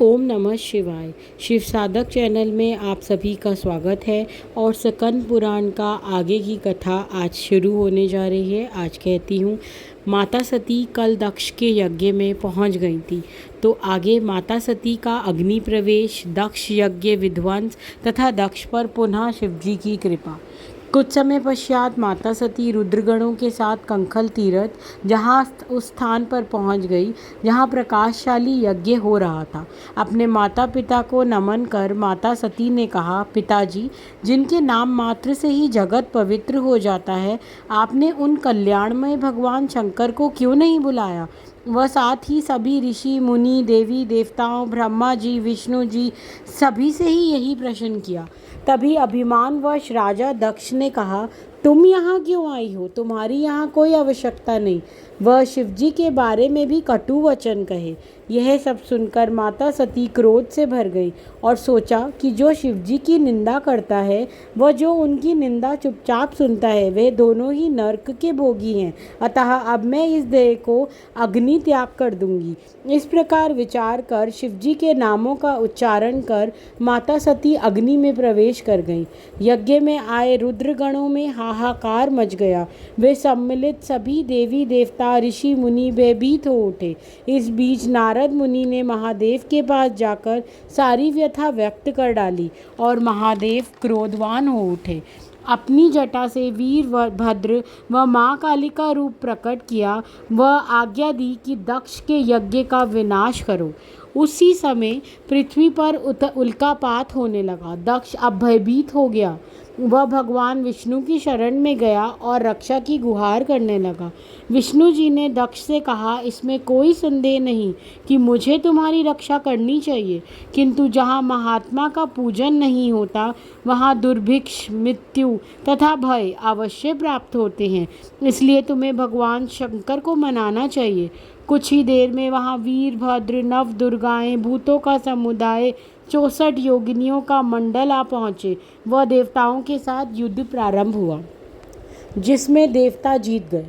ओम नमः शिवाय। शिव साधक चैनल में आप सभी का स्वागत है और स्कंद पुराण का आगे की कथा आज शुरू होने जा रही है। आज कहती हूँ, माता सती कल दक्ष के यज्ञ में पहुँच गई थी। तो आगे माता सती का अग्नि प्रवेश, दक्ष यज्ञ विध्वंस तथा दक्ष पर पुनः शिवजी की कृपा। कुछ समय पश्चात माता सती रुद्रगणों के साथ कंखल तीर्थ जहाँ उस स्थान पर पहुँच गई जहाँ प्रकाशशाली यज्ञ हो रहा था। अपने माता पिता को नमन कर माता सती ने कहा, पिताजी, जिनके नाम मात्र से ही जगत पवित्र हो जाता है, आपने उन कल्याणमय भगवान शंकर को क्यों नहीं बुलाया? वह साथ ही सभी ऋषि मुनि, देवी देवताओं, ब्रह्मा जी, विष्णु जी, सभी से ही यही प्रश्न किया। तभी अभिमानवश राजा दक्ष ने कहा, तुम यहाँ क्यों आई हो? तुम्हारी यहाँ कोई आवश्यकता नहीं। वह शिवजी के बारे में भी कटु वचन कहे। यह सब सुनकर माता सती क्रोध से भर गई और सोचा कि जो शिवजी की निंदा करता है, वह जो उनकी निंदा चुपचाप सुनता है, वे दोनों ही नरक के भोगी हैं। अतः अब मैं इस देह को अग्नि त्याग कर दूंगी। इस प्रकार विचार कर शिवजी के नामों का उच्चारण कर माता सती अग्नि में प्रवेश कर गईं। यज्ञ में आए रुद्रगणों में हाहाकार मच गया। वे सम्मिलित सभी देवी देवता, ऋषि मुनि भयभीत हो उठे। इस बीच नारद मुनि ने महादेव के पास जाकर सारी व्यथा व्यक्त कर डाली और महादेव क्रोधवान हो उठे। अपनी जटा से वीरभद्र व माँ काली का रूप प्रकट किया। वह आज्ञा दी कि दक्ष के यज्ञ का विनाश करो। उसी समय पृथ्वी पर उल्कापात होने लगा। दक्ष अब भयभीत हो गया। वह भगवान विष्णु की शरण में गया और रक्षा की गुहार करने लगा। विष्णु जी ने दक्ष से कहा, इसमें कोई संदेह नहीं कि मुझे तुम्हारी रक्षा करनी चाहिए, किंतु जहाँ महात्मा का पूजन नहीं होता, वहाँ दुर्भिक्ष, मृत्यु तथा भय अवश्य प्राप्त होते हैं। इसलिए तुम्हें भगवान शंकर को मनाना चाहिए। कुछ ही देर में वहाँ वीरभद्र, नव दुर्गाएं, भूतों का समुदाय, 64 योगिनियों का मंडल आ पहुँचे। वह देवताओं के साथ युद्ध प्रारंभ हुआ, जिसमें देवता जीत गए।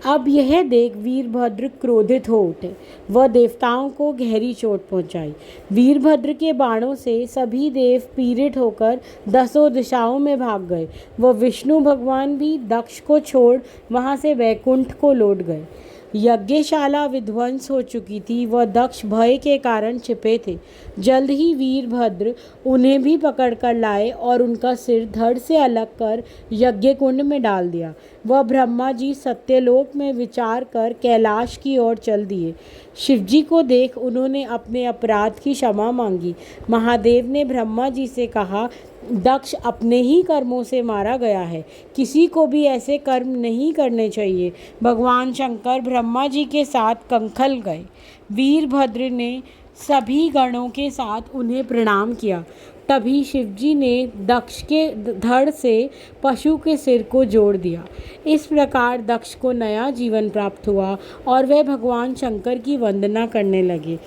अब यह देख वीरभद्र क्रोधित हो उठे। वह देवताओं को गहरी चोट पहुंचाई। वीरभद्र के बाणों से सभी देव पीड़ित होकर 10 दिशाओं में भाग गए। वह विष्णु भगवान भी दक्ष को छोड़ वहां से वैकुंठ को लौट गए। यज्ञशाला विध्वंस हो चुकी थी। वह दक्ष भय के कारण छिपे थे। जल्द ही वीरभद्र उन्हें भी पकड़ कर लाए और उनका सिर धड़ से अलग कर यज्ञ कुंड में डाल दिया। वह ब्रह्मा जी सत्यलोक में विचार कर कैलाश की ओर चल दिए। शिवजी को देख उन्होंने अपने अपराध की क्षमा मांगी। महादेव ने ब्रह्मा जी से कहा, दक्ष अपने ही कर्मों से मारा गया है, किसी को भी ऐसे कर्म नहीं करने चाहिए। भगवान शंकर ब्रह्मा जी के साथ कंखल गए। वीरभद्र ने सभी गणों के साथ उन्हें प्रणाम किया। तभी शिवजी ने दक्ष के धड़ से पशु के सिर को जोड़ दिया। इस प्रकार दक्ष को नया जीवन प्राप्त हुआ और वह भगवान शंकर की वंदना करने लगे।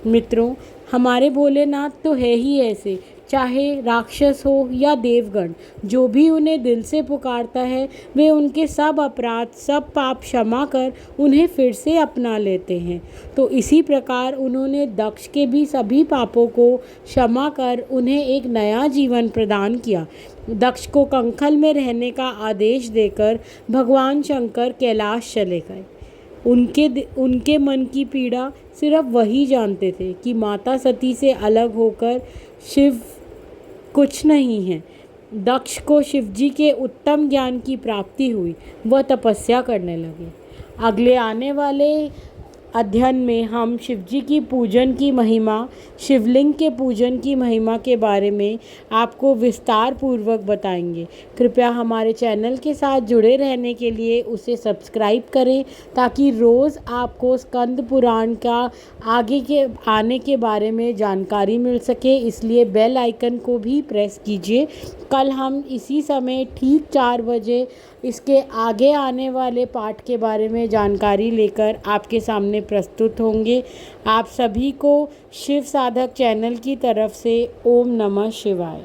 मित्रों, हमारे भोलेनाथ तो है ही ऐसे, चाहे राक्षस हो या देवगण, जो भी उन्हें दिल से पुकारता है, वे उनके सब अपराध, सब पाप क्षमा कर उन्हें फिर से अपना लेते हैं। तो इसी प्रकार उन्होंने दक्ष के भी सभी पापों को क्षमा कर उन्हें एक नया जीवन प्रदान किया। दक्ष को कंखल में रहने का आदेश देकर भगवान शंकर कैलाश चले गए। उनके मन की पीड़ा सिर्फ वही जानते थे कि माता सती से अलग होकर शिव कुछ नहीं है। दक्ष को शिवजी के उत्तम ज्ञान की प्राप्ति हुई। वह तपस्या करने लगे। अगले आने वाले अध्ययन में हम शिवजी की पूजन की महिमा, शिवलिंग के पूजन की महिमा के बारे में आपको विस्तार पूर्वक बताएंगे। कृपया हमारे चैनल के साथ जुड़े रहने के लिए उसे सब्सक्राइब करें, ताकि रोज़ आपको स्कंद पुराण का आगे के आने के बारे में जानकारी मिल सके। इसलिए बेल आइकन को भी प्रेस कीजिए। कल हम इसी समय ठीक 4 बजे इसके आगे आने वाले पाठ के बारे में जानकारी लेकर आपके सामने प्रस्तुत होंगे। आप सभी को शिव साधक चैनल की तरफ से ओम नमः शिवाय।